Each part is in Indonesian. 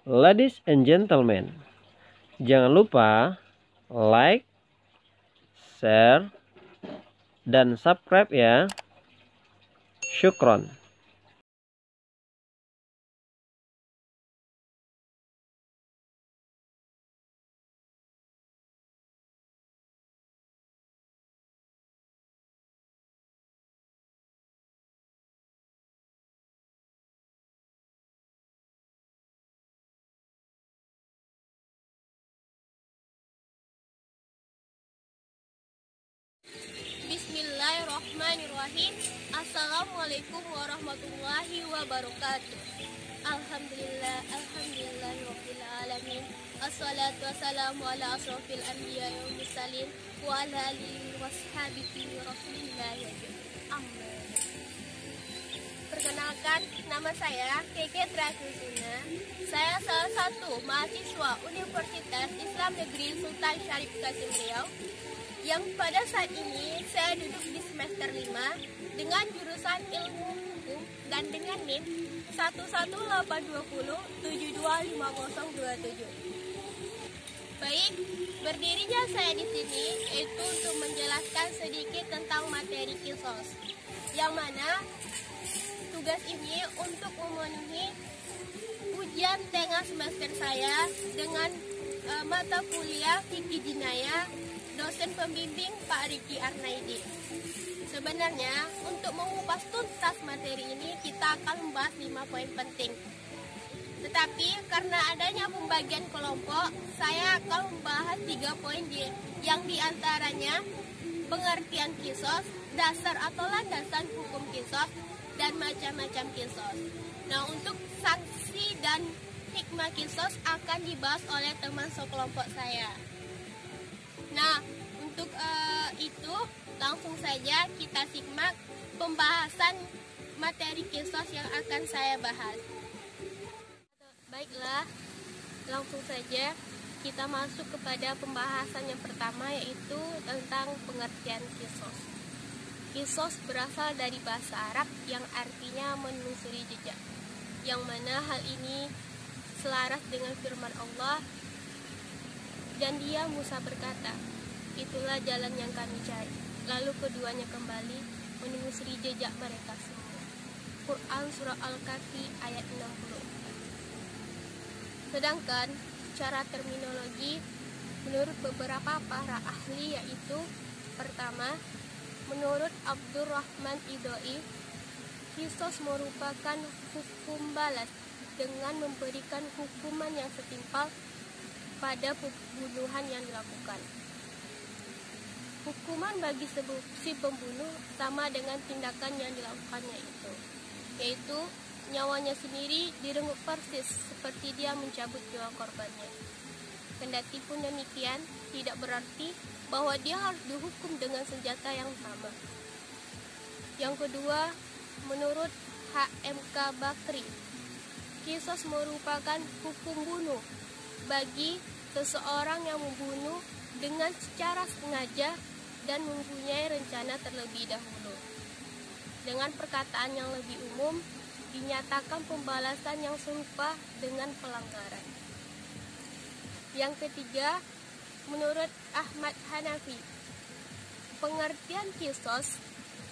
Ladies and gentlemen, jangan lupa like, share, dan subscribe ya. Syukron. Bismillahirrahmanirrahim. Assalamualaikum warahmatullahi wabarakatuh. Alhamdulillahirabbil alamin. Assalatu wassalamu ala asrofil anbiya wal mursalin wa ala alihi washabihi rasulillah. Amin. Perkenalkan, nama saya Keke Triakusuna. Saya salah satu mahasiswa Universitas Islam Negeri Sultan Syarif Qasim Riau, yang pada saat ini saya duduk di semester 5 dengan jurusan ilmu hukum dan dengan NIM 11820725027. Baik, berdirinya saya di sini yaitu untuk menjelaskan sedikit tentang materi kisos, yang mana tugas ini untuk memenuhi ujian tengah semester saya dengan mata kuliah Fikih Jinayah, dosen pembimbing Pak Riki Arnaidi. Sebenarnya untuk mengupas tuntas materi ini kita akan membahas 5 poin penting. Tetapi karena adanya pembagian kelompok, saya akan membahas 3 poin yang diantaranya pengertian kisos, dasar atau landasan hukum kisos, dan macam-macam kisos. Nah, untuk sanksi dan hikmah kisos akan dibahas oleh teman sekelompok saya. Nah, untuk itu langsung saja kita simak pembahasan materi kisos yang akan saya bahas. Baiklah, langsung saja kita masuk kepada pembahasan yang pertama, yaitu tentang pengertian kisos. Kisos berasal dari bahasa Arab yang artinya menelusuri jejak, yang mana hal ini selaras dengan firman Allah. Dan dia Musa berkata, itulah jalan yang kami cari. Lalu keduanya kembali menelusuri jejak mereka semua. Quran Surah Al-Kahfi ayat 64. Sedangkan secara terminologi, menurut beberapa para ahli, yaitu pertama, menurut Abdurrahman Idoi, kisos merupakan hukum balas dengan memberikan hukuman yang setimpal pada pembunuhan yang dilakukan. Hukuman bagi si pembunuh sama dengan tindakan yang dilakukannya itu, yaitu nyawanya sendiri direnggut persis seperti dia mencabut nyawa korbannya. Kendati pun demikian, tidak berarti bahwa dia harus dihukum dengan senjata yang sama. Yang kedua, menurut HMK Bakri, kisos merupakan hukum bunuh bagi seseorang yang membunuh dengan secara sengaja dan mempunyai rencana terlebih dahulu. Dengan perkataan yang lebih umum, dinyatakan pembalasan yang serupa dengan pelanggaran. Yang ketiga, menurut Ahmad Hanafi, pengertian kisos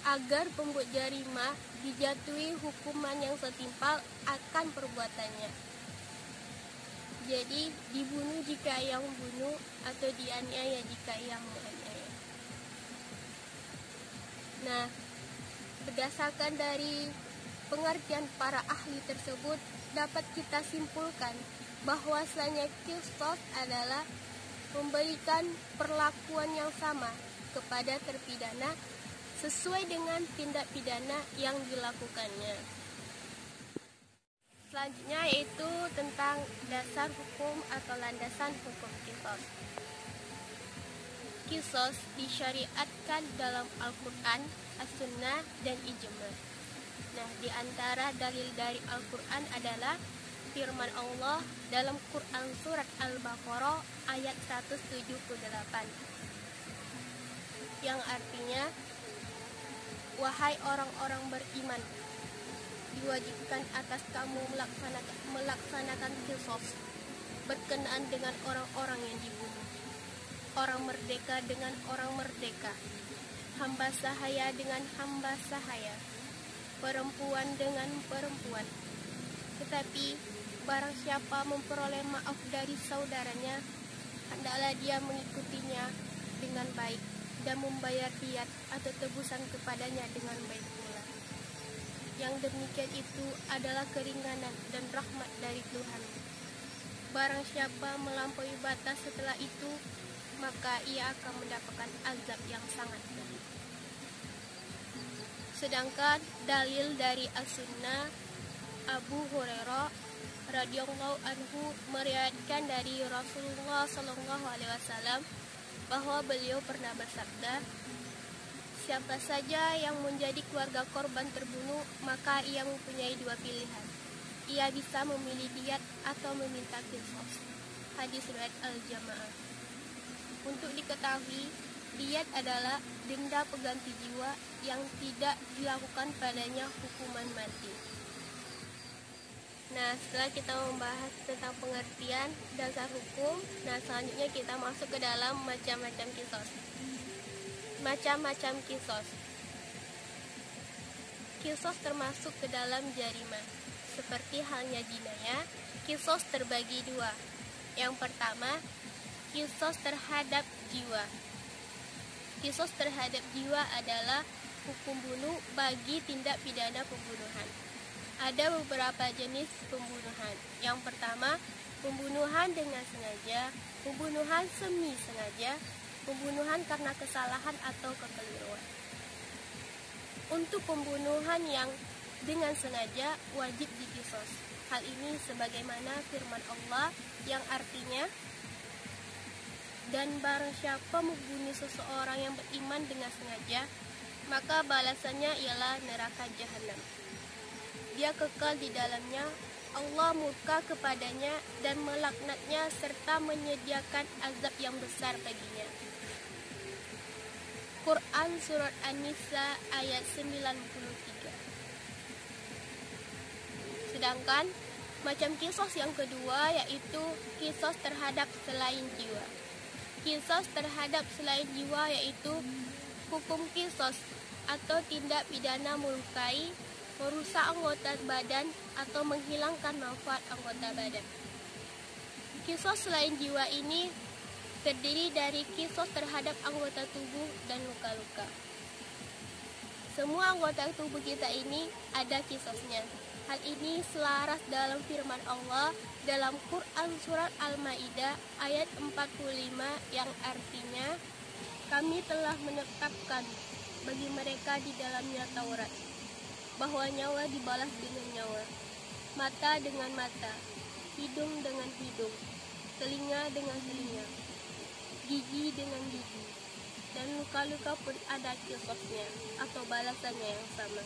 agar pembuat jarima dijatuhi hukuman yang setimpal akan perbuatannya. Jadi, dibunuh jika ia membunuh atau dianiaya jika ia menganiaya. Nah, berdasarkan dari pengertian para ahli tersebut, dapat kita simpulkan bahwasanya kisos adalah memberikan perlakuan yang sama kepada terpidana sesuai dengan tindak pidana yang dilakukannya. Selanjutnya yaitu tentang dasar hukum atau landasan hukum kisos. Kisos disyariatkan dalam Al-Quran, As-Sunnah, dan Ijma'. Nah, di antara dalil dari Al-Quran adalah firman Allah dalam Quran Surat Al-Baqarah ayat 178, yang artinya, wahai orang-orang beriman, diwajibkan atas kamu melaksanakan qisas berkenaan dengan orang-orang yang dibunuh, orang merdeka dengan orang merdeka, hamba sahaya dengan hamba sahaya, perempuan dengan perempuan. Tetapi barang siapa memperoleh maaf dari saudaranya, hendaklah dia mengikutinya dengan baik dan membayar diyat atau tebusan kepadanya dengan baik pula. Yang demikian itu adalah keringanan dan rahmat dari Tuhan. Barang siapa melampaui batas setelah itu, maka ia akan mendapatkan azab yang sangat pedih. Sedangkan dalil dari As-Sunnah, Abu Hurairah radhiyallahu anhu meriwayatkan dari Rasulullah sallallahu alaihi wasallam bahwa beliau pernah bersabda, siapa saja yang menjadi keluarga korban terbunuh, maka ia mempunyai dua pilihan. Ia bisa memilih diyat atau meminta qisas. Hadis riwayat Al-Jamaah. Untuk diketahui, diyat adalah denda pengganti jiwa yang tidak dilakukan padanya hukuman mati. Nah, setelah kita membahas tentang pengertian dasar hukum, nah selanjutnya kita masuk ke dalam macam-macam qisas. Macam-macam qisas. Qisas termasuk ke dalam jarimah. Seperti halnya jinayah, qisas terbagi dua. Yang pertama, qisas terhadap jiwa. Qisas terhadap jiwa adalah hukum bunuh bagi tindak pidana pembunuhan. Ada beberapa jenis pembunuhan. Yang pertama, pembunuhan dengan sengaja, pembunuhan semi sengaja, pembunuhan karena kesalahan atau kekeliruan. Untuk pembunuhan yang dengan sengaja wajib diqisas. Hal ini sebagaimana firman Allah yang artinya, dan barang siapa membunuh seseorang yang beriman dengan sengaja, maka balasannya ialah neraka jahanam. Dia kekal di dalamnya, Allah murka kepadanya dan melaknatnya serta menyediakan azab yang besar baginya. Quran Surat An-Nisa ayat 93. Sedangkan macam qisas yang kedua yaitu qisas terhadap selain jiwa. Qisas terhadap selain jiwa yaitu hukum qisas atau tindak pidana melukai, merusak anggota badan atau menghilangkan manfaat anggota badan. Qisas selain jiwa ini terdiri dari qisas terhadap anggota tubuh dan luka-luka. Semua anggota tubuh kita ini ada qisasnya. Hal ini selaras dalam firman Allah dalam Quran Surat Al-Ma'idah ayat 45 yang artinya, kami telah menetapkan bagi mereka di dalamnya Taurat bahwa nyawa dibalas dengan nyawa, mata dengan mata, hidung dengan hidung, telinga dengan telinga, gigi dengan gigi, dan luka-luka pun ada qisasnya atau balasannya yang sama.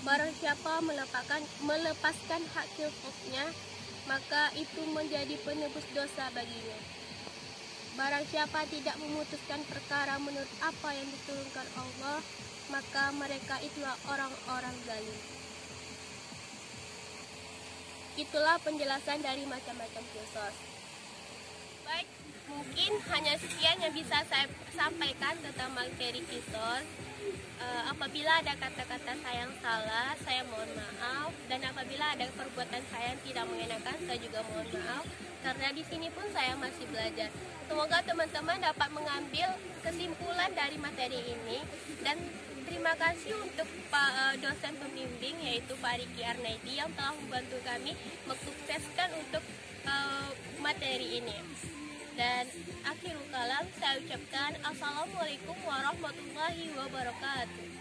Barang siapa melepaskan hak qisasnya, maka itu menjadi penebus dosa baginya. Barang siapa tidak memutuskan perkara menurut apa yang diturunkan Allah, maka mereka itulah orang-orang zalim. Itulah penjelasan dari macam-macam qisas. Baik, mungkin hanya sekian yang bisa saya sampaikan tentang materi qisas. Apabila ada kata-kata saya yang salah, saya mohon maaf. Dan apabila ada perbuatan saya yang tidak mengenakan, saya juga mohon maaf. Karena di sini pun saya masih belajar. Semoga teman-teman dapat mengambil kesimpulan dari materi ini. Dan terima kasih untuk Pak dosen pembimbing yaitu Pak Riki Arnaidi yang telah membantu kami mensukseskan untuk materi ini. Dan akhirul kalam saya ucapkan Assalamualaikum warahmatullahi wabarakatuh.